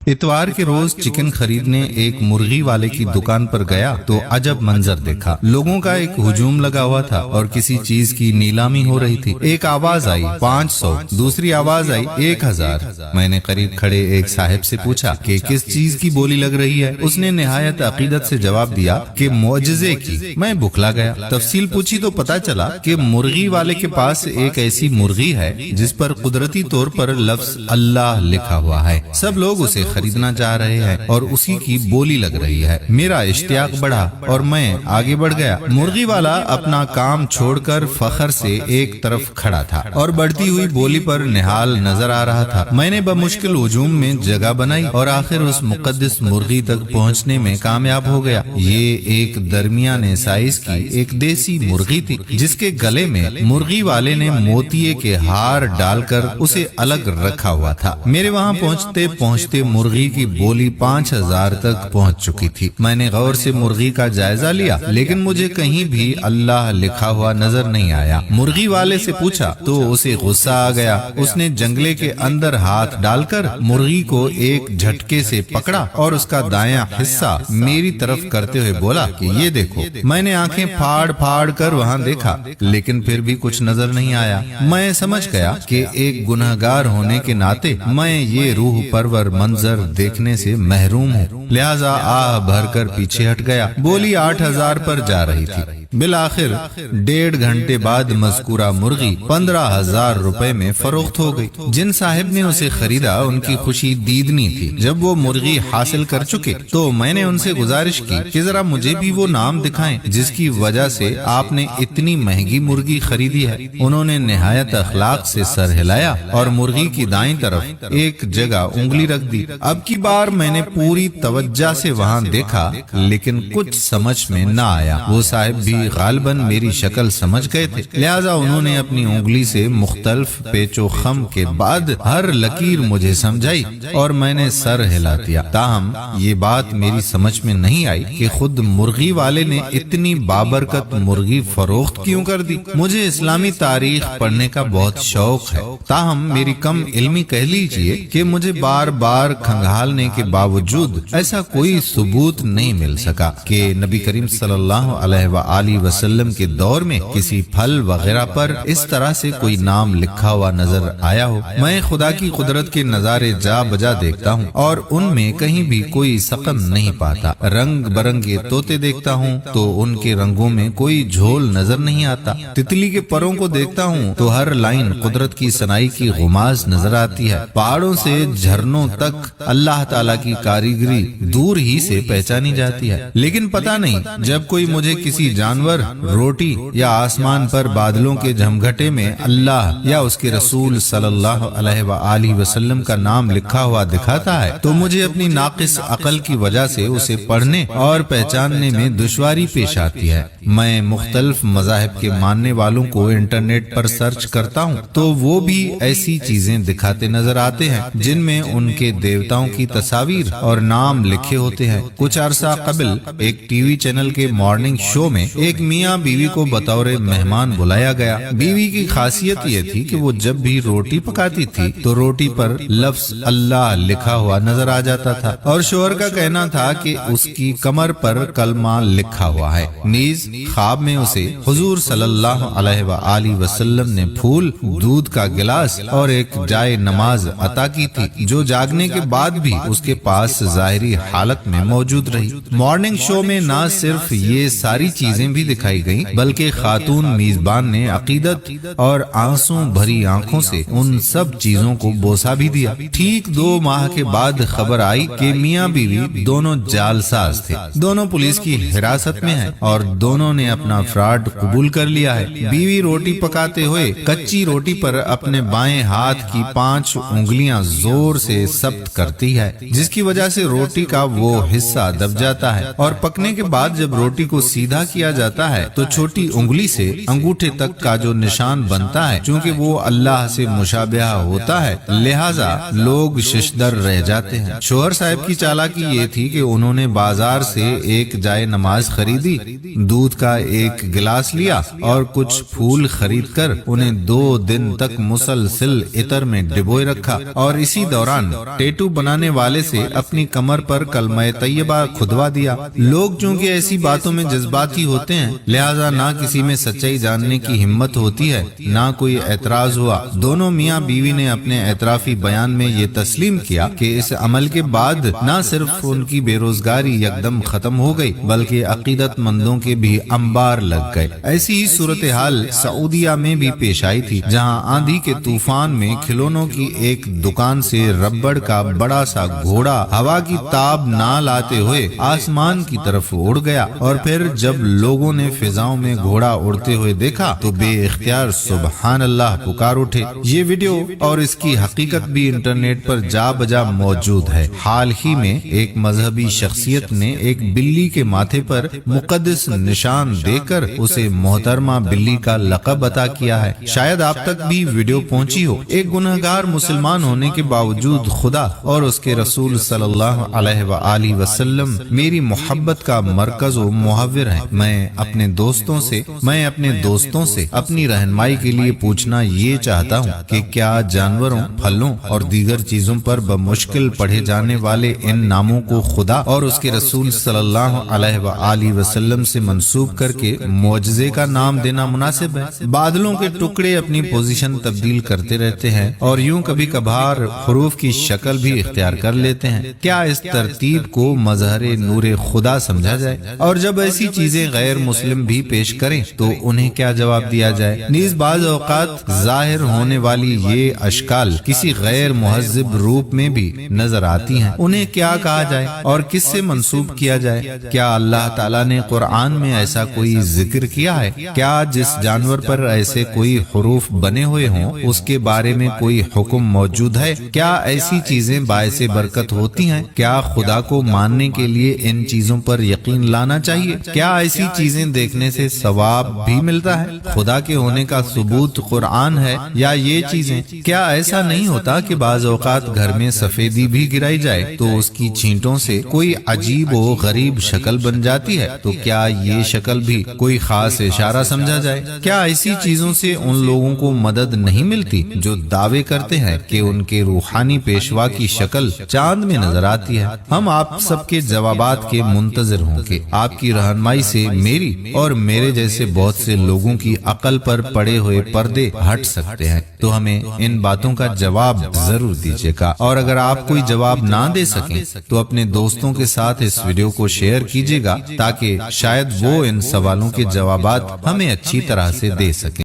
اتوار کے روز چکن خریدنے ایک مرغی والے کی دکان پر گیا تو عجب منظر دیکھا۔ لوگوں کا ایک ہجوم لگا ہوا تھا اور کسی چیز کی نیلامی ہو رہی تھی۔ ایک آواز آئی 500، دوسری آواز آئی 1000۔ میں نے قریب کھڑے ایک صاحب سے پوچھا کہ کس چیز کی بولی لگ رہی ہے۔ اس نے نہایت عقیدت سے جواب دیا کہ معجزے کی۔ میں بکھلا گیا، تفصیل پوچھی تو پتا چلا کہ مرغی والے کے پاس ایک ایسی مرغی ہے جس پر قدرتی طور پر لفظ اللہ لکھا ہوا ہے۔ سب لوگ اسے خریدنا چاہ رہے ہیں اور اسی کی بولی لگ رہی ہے۔ میرا اشتیاق بڑھا اور میں آگے بڑھ گیا۔ مرغی والا اپنا کام چھوڑ کر فخر سے ایک طرف کھڑا تھا اور بڑھتی ہوئی بولی پر نہال نظر آ رہا تھا۔ میں نے بمشکل ہجوم میں جگہ بنائی اور آخر اس مقدس مرغی تک پہنچنے میں کامیاب ہو گیا۔ یہ ایک درمیانے سائز کی ایک دیسی مرغی تھی جس کے گلے میں مرغی والے نے موتیے کے ہار ڈال کر اسے الگ رکھا ہوا تھا۔ میرے وہاں پہنچتے پہنچتے مرغی کی بولی 5000 تک پہنچ چکی تھی۔ میں نے غور سے مرغی کا جائزہ لیا لیکن مجھے کہیں بھی اللہ لکھا ہوا نظر نہیں آیا۔ مرغی والے سے پوچھا تو اسے غصہ آ گیا۔ اس نے جنگلے کے اندر ہاتھ ڈال کر مرغی کو ایک جھٹکے سے پکڑا اور اس کا دایاں حصہ میری طرف کرتے ہوئے بولا کہ یہ دیکھو۔ میں نے آنکھیں پھاڑ پھاڑ کر وہاں دیکھا لیکن پھر بھی کچھ نظر نہیں آیا۔ میں سمجھ گیا کہ ایک گنہگار ہونے کے ناطے میں یہ روح پرور منظر دیکھنے سے محروم ہوں، لہذا آہ بھر کر پیچھے ہٹ گیا۔ بولی 8000 پر جا رہی تھی۔ بالآخر 1.5 گھنٹے بعد مذکورہ مرغی 15000 روپے میں فروخت ہو گئی۔ جن صاحب نے اسے خریدا ان کی خوشی دیدنی تھی۔ جب وہ مرغی حاصل کر چکے تو میں نے ان سے گزارش کی کہ ذرا مجھے بھی وہ نام دکھائیں جس کی وجہ سے آپ نے اتنی مہنگی مرغی خریدی ہے۔ انہوں نے نہایت اخلاق سے سر ہلایا اور مرغی کی دائیں طرف ایک جگہ انگلی رکھ دی۔ اب کی بار میں نے پوری توجہ سے وہاں دیکھا لیکن کچھ سمجھ میں نہ آیا۔ وہ صاحب بھی غالباً میری شکل سمجھ گئے تھے، لہذا انہوں نے اپنی انگلی سے مختلف پیچ و خم کے بعد ہر لکیر مجھے سمجھائی اور میں نے سر ہلا دیا۔ تاہم یہ بات میری سمجھ میں نہیں آئی کہ خود مرغی والے نے اتنی بابرکت مرغی فروخت کیوں کر دی۔ مجھے اسلامی تاریخ پڑھنے کا بہت شوق ہے، تاہم میری کم علمی کہہ لیجئے کہ مجھے بار بار کھنگالنے کے باوجود ایسا کوئی ثبوت نہیں مل سکا کہ نبی کریم صلی اللہ علیہ وآلہ وسلم کے دور میں کسی پھل وغیرہ پر اس طرح سے کوئی نام لکھا ہوا نظر آیا ہو۔ میں خدا کی قدرت کے نظارے جا بجا دیکھتا ہوں اور ان میں کہیں بھی کوئی سقم نہیں پاتا۔ رنگ برنگے طوطے دیکھتا ہوں تو ان کے رنگوں میں کوئی جھول نظر نہیں آتا۔ تتلی کے پروں کو دیکھتا ہوں تو ہر لائن قدرت کی صنائی کی غماز نظر آتی ہے۔ پہاڑوں سے جھرنوں تک اللہ تعالیٰ کی کاریگری دور ہی سے پہچانی جاتی ہے، لیکن پتہ نہیں جب کوئی مجھے کسی جانور، روٹی یا آسمان پر بادلوں کے جھمگھٹے میں اللہ یا اس کے رسول صلی اللہ علیہ وآلہ وسلم کا نام لکھا ہوا دکھاتا ہے تو مجھے اپنی ناقص عقل کی وجہ سے اسے پڑھنے اور پہچاننے میں دشواری پیش آتی ہے۔ میں مختلف مذاہب کے ماننے والوں کو انٹرنیٹ پر سرچ کرتا ہوں تو وہ بھی ایسی چیزیں دکھاتے نظر آتے ہیں جن میں ان کے دیوتاؤں کی تصاویر اور نام لکھے ہوتے ہیں۔ کچھ عرصہ قبل ایک ٹی وی چینل کے مارننگ شو میں ایک میاں بیوی کو بطور مہمان بلایا گیا۔ بیوی کی خاصیت یہ تھی کہ وہ جب بھی روٹی پکاتی تھی تو روٹی پر لفظ اللہ لکھا ہوا نظر آ جاتا تھا اور شوہر کا کہنا تھا کہ اس کی کمر پر کلمہ لکھا ہوا ہے۔ نیز خواب میں اسے حضور صلی اللہ علیہ وآلہ وسلم نے پھول، دودھ کا گلاس اور ایک جائے نماز عطا کی تھی جو جاگنے کے بعد بھی اس کے پاس ظاہری حالت میں موجود رہی۔ مارننگ شو میں نہ صرف یہ ساری چیزیں بھی دکھائی گئیں بلکہ خاتون میزبان نے عقیدت اور آنسوں بھری آنکھوں سے ان سب چیزوں کو بوسا بھی دیا۔ ٹھیک 2 ماہ کے بعد خبر آئی کہ میاں بیوی دونوں جعلساز تھے، دونوں پولیس کی حراست میں ہیں اور دونوں نے اپنا فراڈ قبول کر لیا ہے۔ بیوی روٹی پکاتے ہوئے کچی روٹی پر اپنے بائیں ہاتھ کی 5 انگلیاں زور سے ثبت کرتی ہے جس کی وجہ سے روٹی کا وہ حصہ دب جاتا ہے اور پکنے کے بعد جب روٹی کو سیدھا کیا جاتا جاتا ہے تو چھوٹی انگلی سے انگوٹھے تک کا جو نشان بنتا ہے، چونکہ وہ اللہ سے مشابہہ ہوتا ہے، لہذا لوگ ششدر رہ جاتے ہیں۔ شوہر صاحب کی چالاکی یہ تھی کہ انہوں نے بازار سے ایک جائے نماز خریدی، دودھ کا ایک گلاس لیا اور کچھ پھول خرید کر انہیں 2 دن تک مسلسل عطر میں ڈبوئے رکھا، اور اسی دوران ٹیٹو بنانے والے سے اپنی کمر پر کلمہ طیبہ کھدوا دیا۔ لوگ چونکہ ایسی باتوں میں جذباتی ہوتے ہیں، لہذا نہ کسی میں سچائی جاننے کی ہمت ہوتی ہے، نہ کوئی اعتراض ہوا۔ دونوں میاں بیوی نے اپنے اعترافی بیان میں یہ تسلیم کیا کہ اس عمل کے بعد نہ صرف ان کی بے روزگاری یکدم ختم ہو گئی بلکہ عقیدت مندوں کے بھی انبار لگ گئے۔ ایسی ہی صورتحال سعودیہ میں بھی پیش آئی تھی، جہاں آندھی کے طوفان میں کھلونوں کی ایک دکان سے ربڑ کا بڑا سا گھوڑا ہوا کی تاب نہ لاتے ہوئے آسمان کی طرف اڑ گیا، اور پھر جب لوگوں نے فضاؤں میں گھوڑا اڑتے ہوئے دیکھا تو بے اختیار سبحان اللہ پکار اٹھے۔ یہ ویڈیو اور اس کی حقیقت بھی انٹرنیٹ پر جا بجا موجود ہے۔ حال ہی میں ایک مذہبی شخصیت نے ایک بلی کے ماتھے پر مقدس نشان دے کر اسے محترمہ بلی کا لقب عطا کیا ہے۔ شاید آپ تک بھی ویڈیو پہنچی ہو۔ ایک گنہگار مسلمان ہونے کے باوجود خدا اور اس کے رسول صلی اللہ علیہ وآلہ وسلم میری محبت کا مرکز و محور ہے۔ میں اپنے دوستوں سے اپنی رہنمائی کے لیے پوچھنا یہ چاہتا ہوں کہ کیا جانوروں، پھلوں اور دیگر چیزوں پر بمشکل پڑھے جانے والے ان ناموں کو خدا اور اس کے رسول صلی اللہ علیہ وآلہ وسلم سے منسوب کر کے معجزے کا نام دینا مناسب ہے؟ بادلوں کے ٹکڑے اپنی پوزیشن تبدیل کرتے رہتے ہیں اور یوں کبھی کبھار حروف کی شکل بھی اختیار کر لیتے ہیں۔ کیا اس ترتیب کو مظہر نور خدا سمجھا جائے؟ اور جب ایسی چیزیں غیر مسلم بھی پیش کریں تو انہیں کیا جواب دیا جائے؟ نیز بعض اوقات ظاہر ہونے والی یہ اشکال کسی غیر مہذب روپ میں بھی نظر آتی ہیں، انہیں کیا کہا جائے اور کس سے منسوب کیا جائے؟ کیا اللہ تعالیٰ نے قرآن میں ایسا کوئی ذکر کیا ہے؟ کیا جس جانور پر ایسے کوئی حروف بنے ہوئے ہوں اس کے بارے میں کوئی حکم موجود ہے؟ کیا ایسی چیزیں باعث برکت ہوتی ہیں؟ کیا خدا کو ماننے کے لیے ان چیزوں پر یقین لانا چاہیے؟ کیا ایسی چیزیں دیکھنے سے ثواب بھی ملتا ہے؟ خدا کے ہونے کا ثبوت قرآن ہے یا یہ چیزیں؟ کیا ایسا نہیں ہوتا کہ بعض اوقات گھر میں سفیدی بھی گرائی جائے تو اس کی چھینٹوں سے کوئی عجیب و غریب شکل بن جاتی ہے؟ تو کیا یہ شکل بھی کوئی خاص اشارہ سمجھا جائے؟ کیا ایسی چیزوں سے ان لوگوں کو مدد نہیں ملتی جو دعوے کرتے ہیں کہ ان کے روحانی پیشوا کی شکل چاند میں نظر آتی ہے؟ ہم آپ سب کے جوابات کے منتظر ہوں کہ آپ کی رہنمائی سے میری اور میرے جیسے بہت سے لوگوں کی عقل پر پڑے ہوئے پردے ہٹ سکتے ہیں، تو ہمیں ان باتوں کا جواب ضرور دیجیے گا۔ اور اگر آپ کوئی جواب نہ دے سکیں تو اپنے دوستوں کے ساتھ اس ویڈیو کو شیئر کیجیے گا تاکہ شاید وہ ان سوالوں کے جوابات ہمیں اچھی طرح سے دے سکیں۔